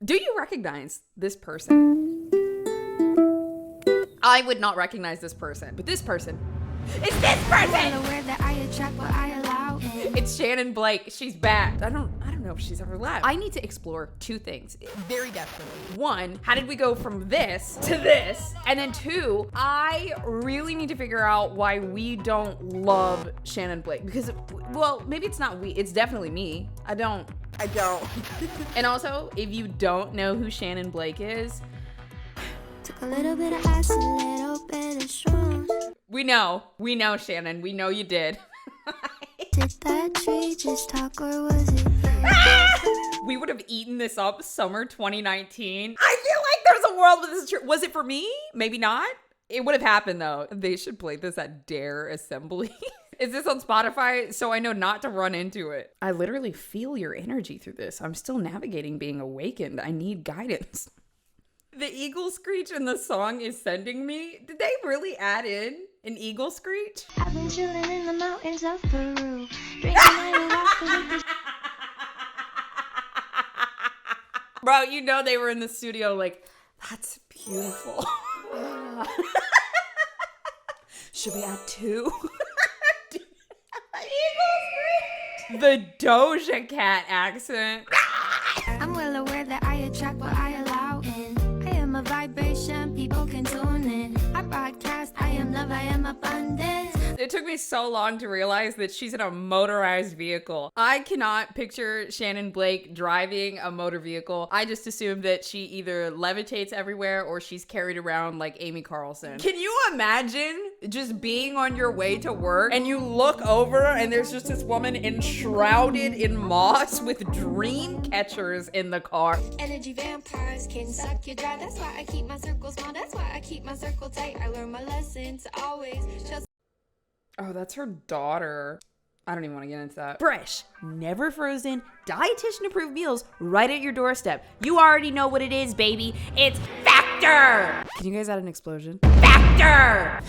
Do you recognize this person? I would not recognize this person, but this person. It's this person! It's Shanin Blake. She's back. I don't know if she's ever left. I need to explore two things. Very definitely. One, how did we go from this to this? And then two, I really need to figure out why we don't love Shanin Blake. Because, well, maybe it's not we. It's definitely me. I don't. And also, if you don't know who Shanin Blake is, took a little bit of ice, a little bit of shrooms. We know, Shanin. We know you did. Did that tree just talk or was it? We would have eaten this up summer 2019. I feel like there's a world where this is true. Was it for me? Maybe not. It would have happened though. They should play this at Dare Assembly. Is this on Spotify? So I know not to run into it. I literally feel your energy through this. I'm still navigating being awakened. I need guidance. The eagle screech in the song is sending me. Did they really add in an eagle screech? I've been chilling in the mountains of Peru, drinking ayahuasca with the Bro, you know they were in the studio like, that's beautiful. Should we add two? The Doja Cat accent. I'm well aware that I attract what I allow in. I am a vibration, people can tune in. I broadcast, I am love, I am abundance. It took me so long to realize that she's in a motorized vehicle. I cannot picture Shanin Blake driving a motor vehicle. I just assume that she either levitates everywhere or she's carried around like Amy Carlson. Can you imagine just being on your way to work and you look over and there's just this woman enshrouded in moss with dream catchers in the car? Energy vampires can suck you dry. That's why I keep my circle small. That's why I keep my circle tight. I learn my lessons always. Just Oh, that's her daughter. I don't even want to get into that. Fresh, never frozen, dietitian approved meals right at your doorstep. You already know what it is, baby. It's Factor! Can you guys add an explosion? Factor!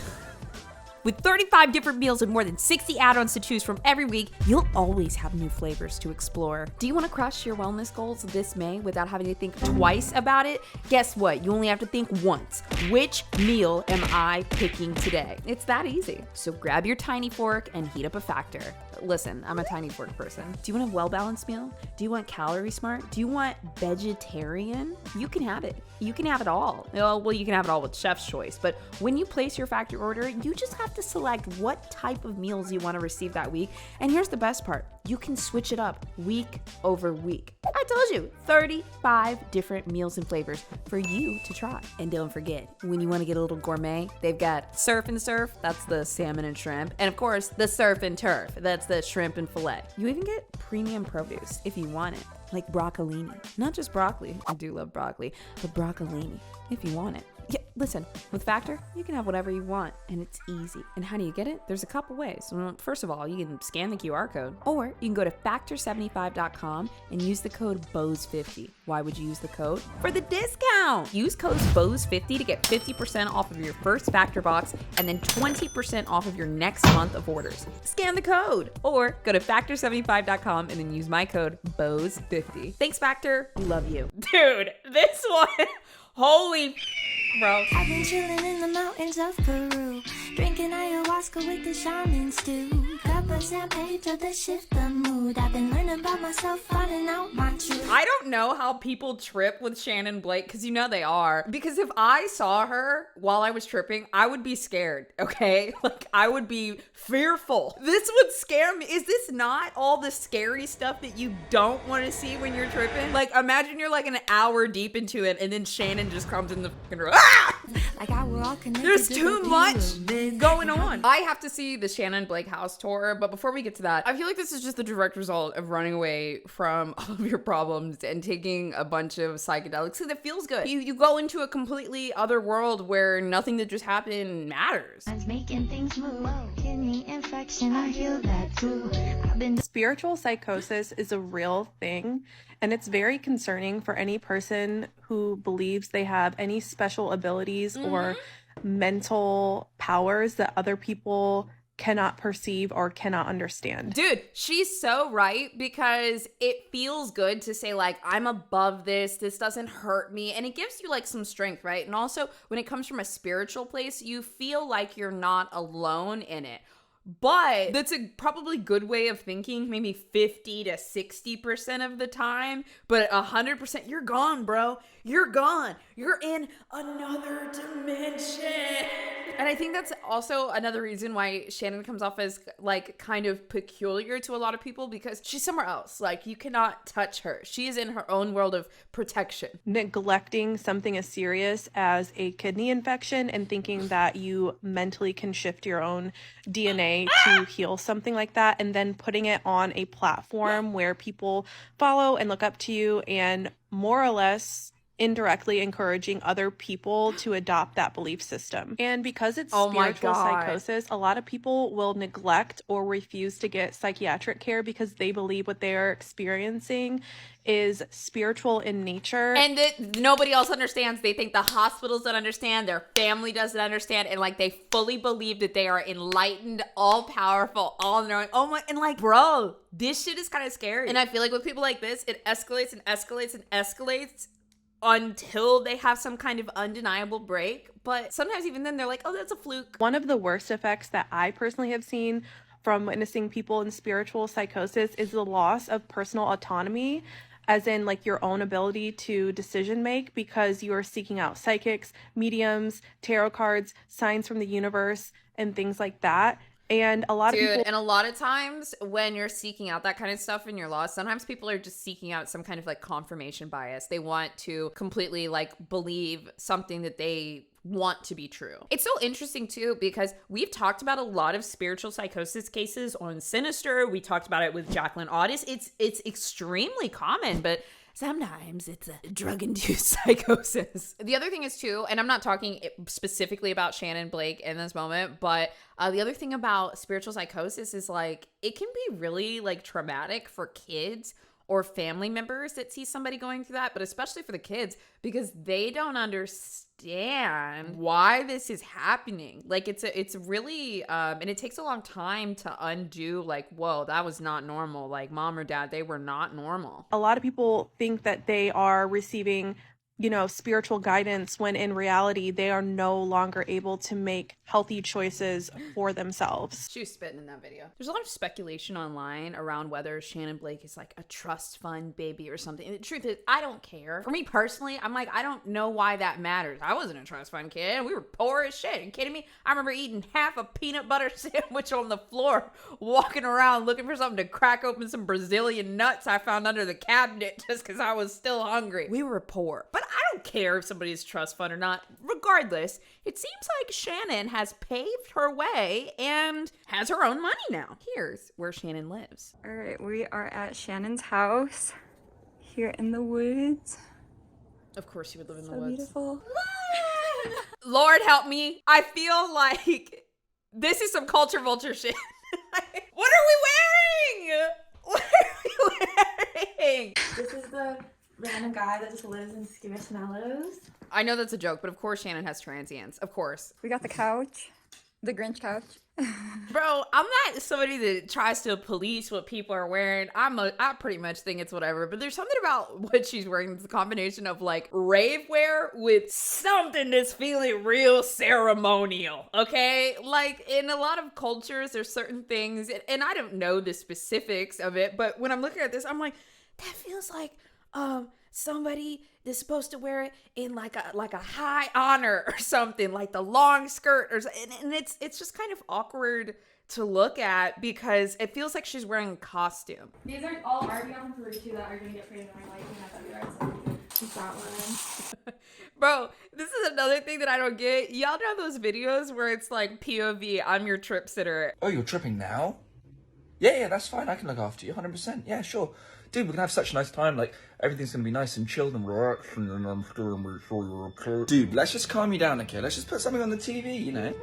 With 35 different meals and more than 60 add-ons to choose from every week, you'll always have new flavors to explore. Do you want to crush your wellness goals this May without having to think twice about it? Guess what? You only have to think once. Which meal am I picking today? It's that easy. So grab your tiny fork and heat up a Factor. Listen, I'm a tiny fork person. Do you want a well-balanced meal? Do you want calorie smart? Do you want vegetarian? You can have it. You can have it all. Well, you can have it all with Chef's Choice, but when you place your Factor order, you just have to select what type of meals you want to receive that week. And here's the best part. You can switch it up week over week. I told you, 35 different meals and flavors for you to try. And don't forget, when you want to get a little gourmet, they've got Surf and Surf, that's the salmon and shrimp. And of course, the Surf and Turf, that's the shrimp and filet. You even get premium produce if you want it, like broccolini. Not just broccoli, I do love broccoli, but broccolini if you want it. Yeah, listen, with Factor, you can have whatever you want, and it's easy. And how do you get it? There's a couple ways. Well, first of all, you can scan the QR code, or you can go to factor75.com and use the code BOZE50. Why would you use the code? For the discount! Use code BOZE50 to get 50% off of your first Factor box, and then 20% off of your next month of orders. Scan the code, or go to factor75.com and then use my code BOZE50. Thanks, Factor. Love you. Dude, this one, holy bro. I've been chilling in the mountains of Peru, drinking ayahuasca with the shaman stew. Cup of champagne to shift the mood. I've been learning about myself, finding out my truth. I don't know how people trip with Shanin Blake, because you know they are. Because if I saw her while I was tripping, I would be scared, okay? Like, I would be fearful. This would scare me. Is this not all the scary stuff that you don't want to see when you're tripping? Like, imagine you're like an hour deep into it, and then Shanin just comes in the fucking room. Like I were all connected. There's too much going on. I have to see the Shanin Blake house tour, but before we get to that, I feel like this is just the direct result of running away from all of your problems and taking a bunch of psychedelics because it feels good. You go into a completely other world where nothing that just happened matters. Making things move. Kidney infection, I feel that too. Spiritual psychosis is a real thing, and it's very concerning for any person who believes they have any special abilities or mental powers that other people cannot perceive or cannot understand. Dude, she's so right, because it feels good to say like, I'm above this doesn't hurt me, and it gives you like some strength, right? And also when it comes from a spiritual place, you feel like you're not alone in it. But that's a probably good way of thinking, maybe 50 to 60% of the time. But 100%, you're gone, bro. You're gone. You're in another dimension. And I think that's also another reason why Shanin comes off as like kind of peculiar to a lot of people, because she's somewhere else. Like, you cannot touch her. She is in her own world of protection. Neglecting something as serious as a kidney infection and thinking that you mentally can shift your own DNA to heal something like that, and then putting it on a platform where people follow and look up to you, and more or less indirectly encouraging other people to adopt that belief system. And because it's spiritual psychosis, a lot of people will neglect or refuse to get psychiatric care because they believe what they are experiencing is spiritual in nature. And that nobody else understands. They think the hospitals don't understand, their family doesn't understand, and like they fully believe that they are enlightened, all powerful, all knowing. Oh my, and like, bro, this shit is kind of scary. And I feel like with people like this, it escalates and escalates and escalates until they have some kind of undeniable break. But sometimes even then they're like, oh, that's a fluke. One of the worst effects that I personally have seen from witnessing people in spiritual psychosis is the loss of personal autonomy, as in like your own ability to decision make, because you are seeking out psychics, mediums, tarot cards, signs from the universe, and things like that. And a lot of people, and a lot of times when you're seeking out that kind of stuff and you're lost, sometimes people are just seeking out some kind of like confirmation bias. They want to completely like believe something that they want to be true. It's so interesting too, because we've talked about a lot of spiritual psychosis cases on Sinister. We talked about it with Jacqueline Audis. It's extremely common, but sometimes it's a drug-induced psychosis. The other thing is too, and I'm not talking specifically about Shanin Blake in this moment, but the other thing about spiritual psychosis is like, it can be really like traumatic for kids or family members that see somebody going through that, but especially for the kids, because they don't understand why this is happening. Like, it's really, and it takes a long time to undo, like, whoa, that was not normal. Like, mom or dad, they were not normal. A lot of people think that they are receiving, you know, spiritual guidance, when in reality they are no longer able to make healthy choices for themselves. She was spitting in that video. There's a lot of speculation online around whether Shanin Blake is like a trust fund baby or something. And the truth is, I don't care. For me personally, I'm like, I don't know why that matters. I wasn't a trust fund kid. We were poor as shit. Are you kidding me? I remember eating half a peanut butter sandwich on the floor, walking around looking for something to crack open some Brazilian nuts I found under the cabinet just because I was still hungry. We were poor. But I don't care if somebody's trust fund or not. Regardless, it seems like Shanin has paved her way and has her own money now. Here's where Shanin lives. All right, we are at Shanin's house here in the woods. Of course you would live in the So woods. beautiful. Lord help me. I feel like this is some culture vulture shit. What are we wearing? What are we wearing? This is the random guy that just lives in Squishmallows. I know that's a joke, but of course Shanin has transients. Of course. We got the couch, the Grinch couch. Bro, I'm not somebody that tries to police what people are wearing. I pretty much think it's whatever, but there's something about what she's wearing. It's a combination of like rave wear with something that's feeling real ceremonial, okay? Like, in a lot of cultures, there's certain things, and I don't know the specifics of it, but when I'm looking at this, I'm like, that feels like somebody that's supposed to wear it in like a high honor or something, like the long skirt, or and it's just kind of awkward to look at because it feels like she's wearing a costume. These are all already on Peru that are gonna get pretty annoying, like in that copyright. So that one. Bro, this is another thing that I don't get. Y'all know those videos where it's like POV, I'm your trip sitter. Oh, you're tripping now? Yeah, that's fine. I can look after you, 100%. Yeah, sure. Dude, we're gonna have such a nice time. Like, everything's gonna be nice and chilled and relaxed, and I'm still gonna make sure you're okay. Dude, let's just calm you down, okay? Let's just put something on the TV, you know?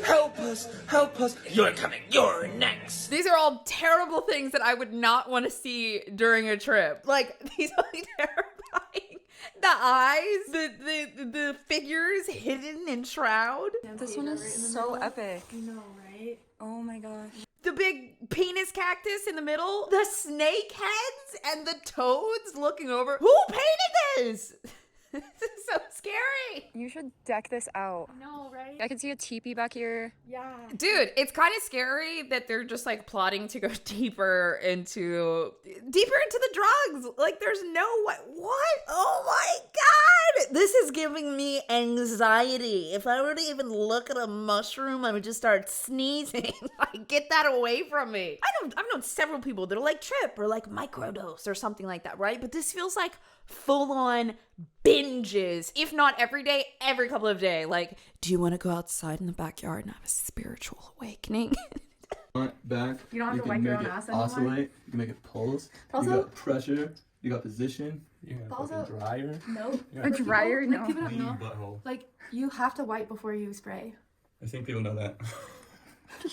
Help us. You're coming. You're next. These are all terrible things that I would not want to see during a trip. Like, these are terrifying. The eyes, the figures hidden in shroud. This one is so epic. I know, right? Oh my gosh. The big penis cactus in the middle. The snake heads and the toads looking over. Who painted this? This is so scary. You should deck this out. No, right? I can see a teepee back here. Yeah. Dude, it's kind of scary that they're just like plotting to go deeper into the drugs. Like there's no way. What? Oh my God. This is giving me anxiety. If I were to even look at a mushroom, I would just start sneezing. Like, get that away from me. I've known several people that are like trip or like microdose or something like that, right? But this feels like full on binges, if not every day, every couple of days. Like, do you want to go outside in the backyard and have a spiritual awakening? Front, back. You don't have to wipe your own ass anymore. Oscillate. You can make it pulse. Also, you got pressure. You got position. You got Also- fucking dryer. no. A dryer? Like, No. people don't Clean know. butthole. Like, you have to wipe before you spray. I think people know that.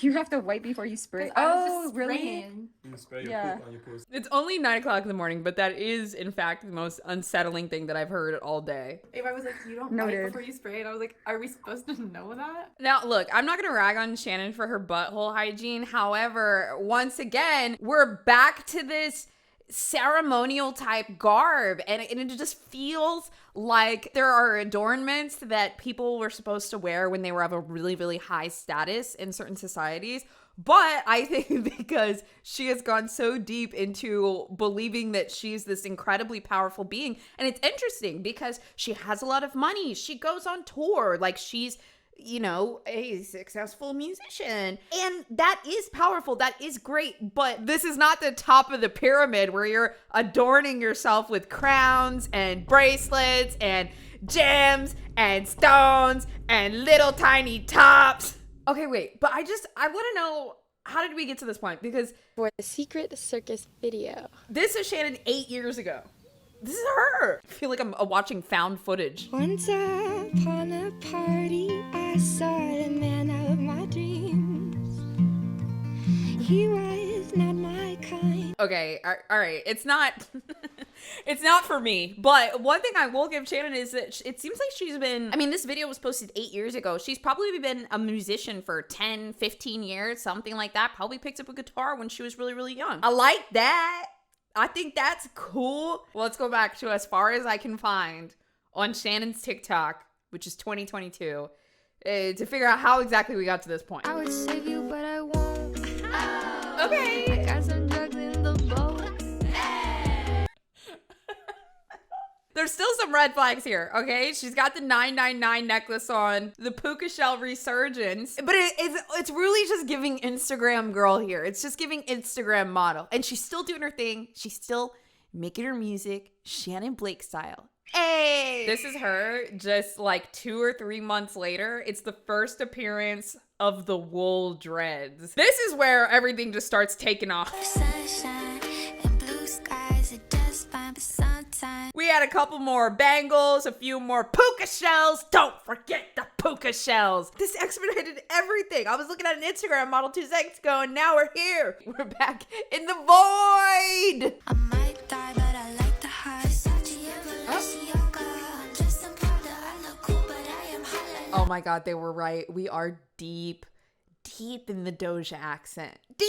You have to wipe before you spray. 'Cause I was Oh, just really? spraying. You spray your Yeah. poop on your pussy. It's only 9 o'clock in the morning, but that is, in fact, the most unsettling thing that I've heard all day. Ava was like, you don't Noted. wipe before you spray. And I was like, are we supposed to know that? Now, look, I'm not going to rag on Shannon for her butthole hygiene. However, once again, we're back to this ceremonial type garb, and it just feels like there are adornments that people were supposed to wear when they were of a really, really high status in certain societies. But I think because she has gone so deep into believing that she's this incredibly powerful being, and it's interesting because she has a lot of money, she goes on tour, like she's, you know, a successful musician. And that is powerful. That is great. But this is not the top of the pyramid where you're adorning yourself with crowns and bracelets and gems and stones and little tiny tops. Okay, wait. But I want to know, how did we get to this point? Because For the Secret Circus video. this is Shannon 8 years ago. This is her. I feel like I'm watching found footage. Once upon a party, I saw the man of my dreams. He was not my kind. Okay, all right. It's not it's not for me. But one thing I will give Shannon is that it seems like she's been, I mean, this video was posted 8 years ago. She's probably been a musician for 10, 15 years, something like that. Probably picked up a guitar when she was really, really young. I like that. I think that's cool. Well, let's go back to as far as I can find on Shannon's TikTok, which is 2022, to figure out how exactly we got to this point. I would save you, but I won't. Okay. I got some drugs in the boat. There's still some red flags here, okay? She's got the 999 necklace on, the puka shell resurgence, but it's really just giving Instagram girl here. It's just giving Instagram model. And she's still doing her thing. She's still making her music, Shanin Blake style. Hey! This is her just like 2 or 3 months later. It's the first appearance of the wool dreads. This is where everything just starts taking off. Sunshine and blue skies are just fine, but sometimes We had a couple more bangles, a few more puka shells. Don't forget the puka shells. This expedited everything. I was looking at an Instagram model 2 seconds ago, and now we're here. We're back in the void. I might die, but I like the high. Versace and Balenciaga. I'm just some powder. I look cool, but I am hot like Oh my God, they were right. We are deep in the Doja accent. Deep!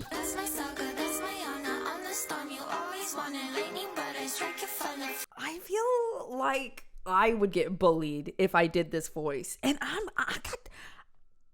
that's my saga, that's my honor. I'm the storm you always wanted. Lightning, but I strike your thunder. I feel like I would get bullied if I did this voice. And I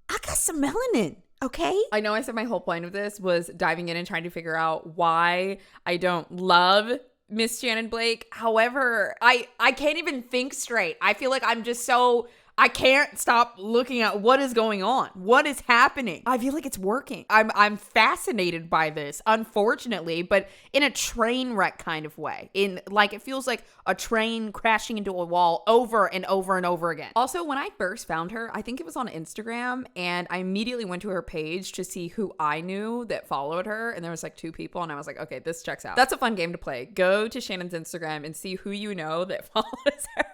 got some melanin, okay? I know I said my whole point of this was diving in and trying to figure out why I don't love Miss Shanin Blake. However, I can't even think straight. I feel like I'm just so, I can't stop looking at what is going on. What is happening? I feel like it's working. I'm fascinated by this, unfortunately, but in a train wreck kind of way. In like, it feels like a train crashing into a wall over and over and over again. Also, when I first found her, I think it was on Instagram, and I immediately went to her page to see who I knew that followed her, and there was like 2 people, and I was like, okay, this checks out. That's a fun game to play. Go to Shannon's Instagram and see who you know that follows her.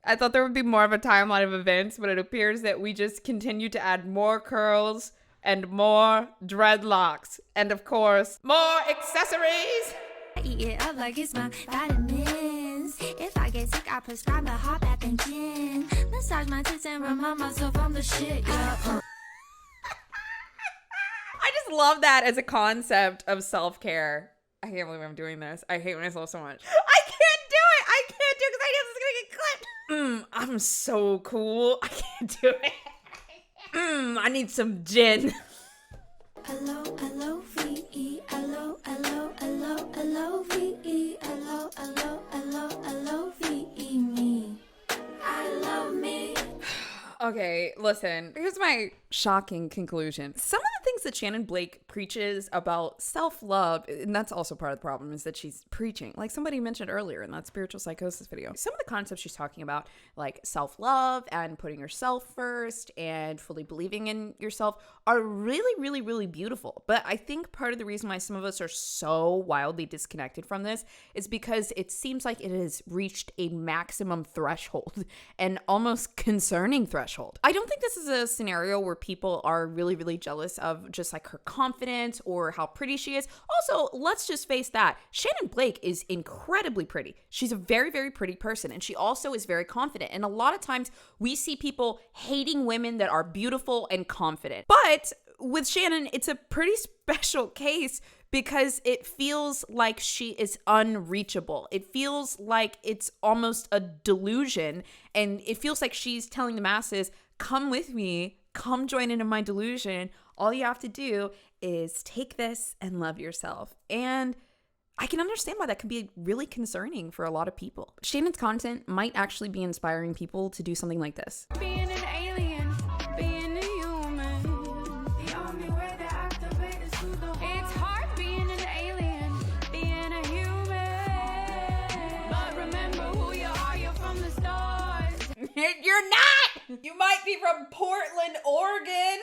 I thought there would be more of a timeline of events, but it appears that we just continue to add more curls and more dreadlocks. And of course, more accessories. I eat it up like it's my vitamins. If I I prescribe a hot bath and gin. Massage my tits and remind myself I'm the shit. Yeah. I just love that as a concept of self-care. I can't believe I'm doing this. I hate myself so much. I can't do it. I can't do it because I know this is going to get clipped. I'm so cool. I can't do it. I need some gin. L-O-V-E, L-O-V-E, L-O-V-E, me. I love me. Okay, listen. Here's my shocking conclusion. Some of the things that Shanin Blake preaches about self-love, and that's also part of the problem, is that she's preaching. Like somebody mentioned earlier in that spiritual psychosis video. Some of the concepts she's talking about, like self-love and putting yourself first and fully believing in yourself, are really, really, really beautiful. But I think part of the reason why some of us are so wildly disconnected from this is because it seems like it has reached a maximum threshold, an almost concerning threshold. I don't think this is a scenario where people are really, really jealous of just like her confidence or how pretty she is. Also, let's just face that. Shanin Blake is incredibly pretty. She's a very, very pretty person, and she also is very confident. And a lot of times we see people hating women that are beautiful and confident. But with Shanin, it's a pretty special case because it feels like she is unreachable. It feels like it's almost a delusion, and it feels like she's telling the masses, come with me, come join into my delusion. All you have to do is take this and love yourself. And I can understand why that can be really concerning for a lot of people. Shanin's content might actually be inspiring people to do something like this. Being an alien, being a human. The only way to activate is through the whole. It's hard being an alien, being a human. But remember who you are, you're from the stars. You're not! You might be from Portland, Oregon.